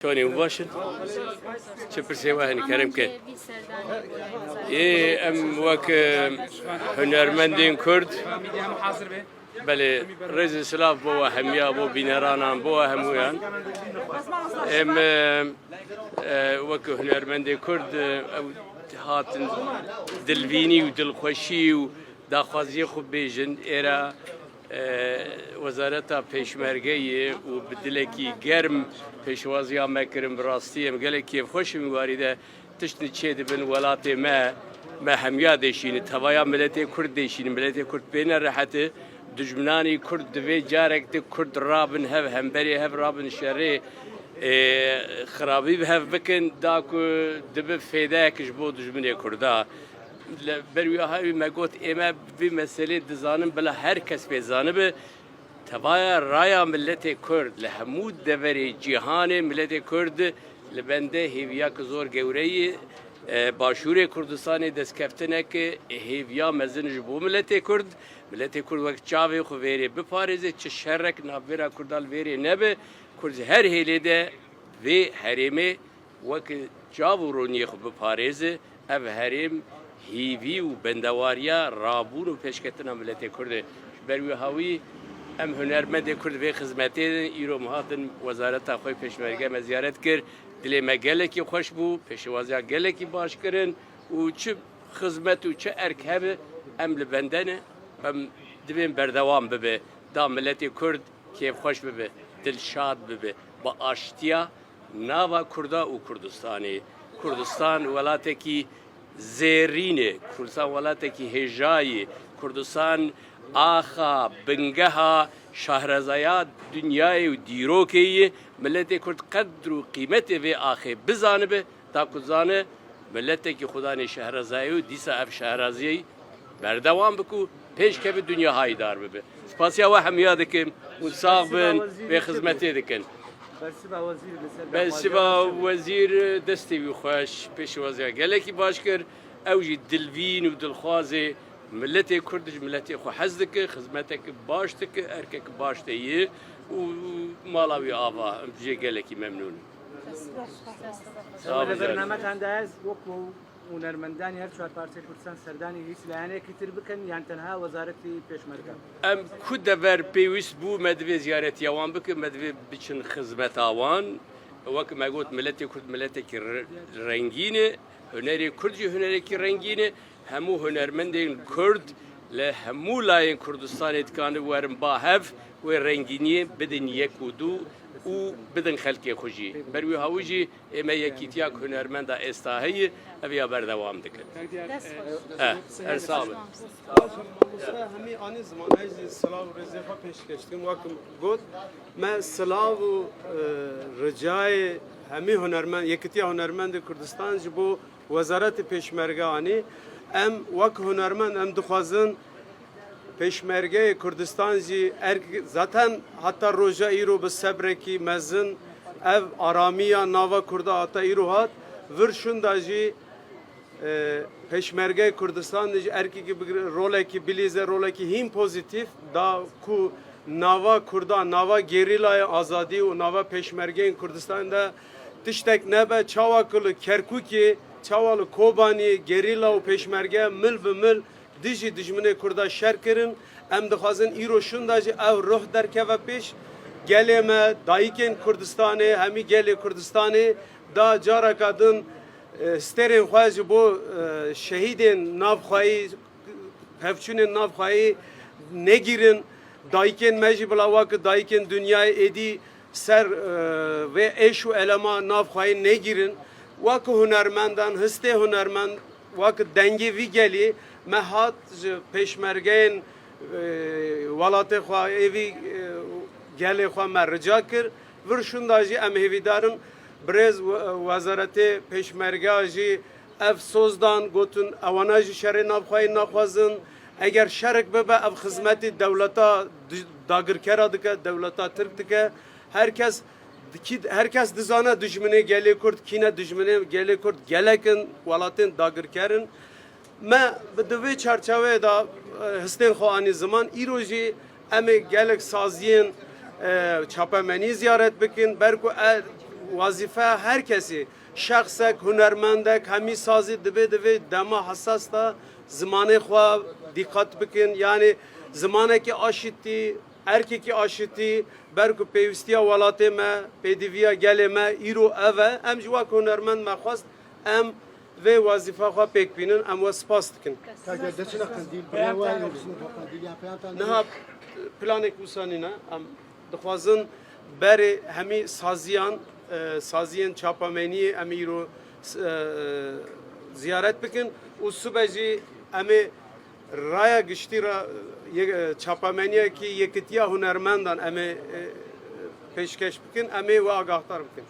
شلوني مباشر؟ شوف سواهن كرم كن ايه ام وك هنرمندين كرد بله رئيس سلاف بوا هميا بو بينرانان بوا همويان ام وك هنرمندين كرد هاتن دلبيني ودلخوشي وداخوازي خوب بيجن ايرا وزارتا پیشمرگی و بدلکی گرم پیشوازی مکرم براستیم گله کیف خوش میواریده تشنی چه دبن ولات ما همیا دیشین توایا ملت کرد دیشین ملت کرد بین راحت دجمنانی کرد دوی جارک د کرد رابن هف همبری هف رابن شری خرابی هف بکن داکو دب فیده کش بود دجمنی کردا بروی های مگوت اما بی مسئله دزانم بلا هر کس بزانه به تبایا رایا ملت کرد لحمود دوری جهان ملت کرد لبنده هیویا که زور گوری باشور کردستان دست کفتنه که هیویا مزنج بو ملت کرد وقت چاوی خو ویری بپارزه چه شرک نابرا کردال ویری نبه کرد هر هیلیده وی حریمه وقت چاو رونی خو بپارزه او حریم هیوی و بندواریا رابون و پیشکتنا ملت کرد بروی هاوی ام هنرمند کرد به خدمتی ایرو مهاتن وزارت خوی پیشمرگه مزیارت کرد دل مگله کی خوش بو پیشوازی گله کی باش کردن و چه خدمت و چه ارکب ام لبندنه ام دبین بردوام ببه دا ملت کرد کیف خوش ببه دل شاد ببه با آشتیا ناوا کردا و کردستان ولاته کی زیرینه کردستان ولاته کی هجایی کردستان آخا بنگها شهرزایا دنیای و دیروکی ملت کرد قدر و قیمت و آخه بزانه به تا کزانه ملت کی خدا نه شهرزایی و دیسا اف شهرزایی بردوام بکو پیش که به دنیا های دار ببه سپاسیا و همیا دکم و صاحبن به خدمتی دکن برسیبا وزیر دستی و خوش پیش وزیر گله کی باش کر اوجی دلوین و دلخوازه ملت کردش ملت خو حزدک خدمتک باشتک ارکک باشتیه و مالاوی آوا بجی گله کی ممنون برنامه انداز وکو هنرمندانی هر چهار پارچه کردستان سردانی هیچ لحنه کتر بکن یعنی تنها وزارتی پیشمرگه ام کد دبر پیوست بو مدوی زیارتی آوان بکن مدوی بچن خدمت آوان وقت ما قلت ملت کرد ملت کی رنگینه هنری کردی هنری کی رنگینه همو هنرمندین کرد لهمو لاین کردستان اتکان ورم با هف و رنگینی بدن یک و دو و بدن خلقی خوشی بروی هاوجی اما یکیتیا هنرمند استاهی اویا بردوام دکن ارسال همی آنی زمان از سلاو رزقا پیش کشتیم وقت گفت ما سلاو رجای همی هنرمند یکیتیا هنرمند کردستان جبو وزارت پیشمرگه آنی ام وقت هنرمند ام دخوازن پیشمرگه کردستان جی zaten hatta roja iro be sebreki mezin ev aramiya nava kurda hatta iro hat vir şunda jی پیشمرگه کردستان جی erkeki roleki bilize roleki him pozitif da ku nava kurda nava gerilaya azadi u nava peşmerge Kürdistan'da tiştek nebe çavaklı Kerkuki çavalı Kobani gerilla u peşmerge mil be mil dijî dijminê Kurda şer kirin em dixwazin îro şunda jî ev ruh derkeve pêş gelê me dayîkên Kurdistanê hemî gelê Kurdistanê da careka din sterên xwe ji bo şehîdên navxwayî pevçûnên navxwayî negîrin dayîkên me jî bila wekî dayîkên dunyayê êdî ser vê êş û elema navxwayî negîrin wekî hunermendan histê hunermend wekî dengê vî gelî mehat peşmergeyn walatê xwe evî gelê xwe me rica kir vir şunda jî em hêvîdarin birêz wezaretê peşmergeya jî ev sozdan gotin ewana jî şerê navxwayî naxwazin eger şerek bibe ev xizmetê dewleta dagirkera dike dewleta Tirk dike herkes dizane dijminê gelê Kurd kîne dijminê gelê Kurd gelekin welatên dagirkerin me bi divê çerçeveyê da histên xwe anî ziman îro jî em ê gelek saziyên çapemenî ziyaret bikin berku vazife herkesi şahsek, hünermendek, hemi sazı dibe dema hassas da zamanı xwa dikkat bikin. Yani zamaneki aşitti, erkeki aşitti, berku pevistiya velatê me, pêdiviya gelê me, îro ev e, em ji wek hunermend me xwast, em vê wazifa xwe pêk bînin, em we spas dikin. Niha planek wîsanî ne, em dixwazin berê hemî saziyan, saziyên çapameniyê em îro ziyaret bikin û sibe jî em ê raya giştî ra çapaменiyekî yekitiya hunermendan em ê pêşkeş bikin, em ê we agahdar bikin.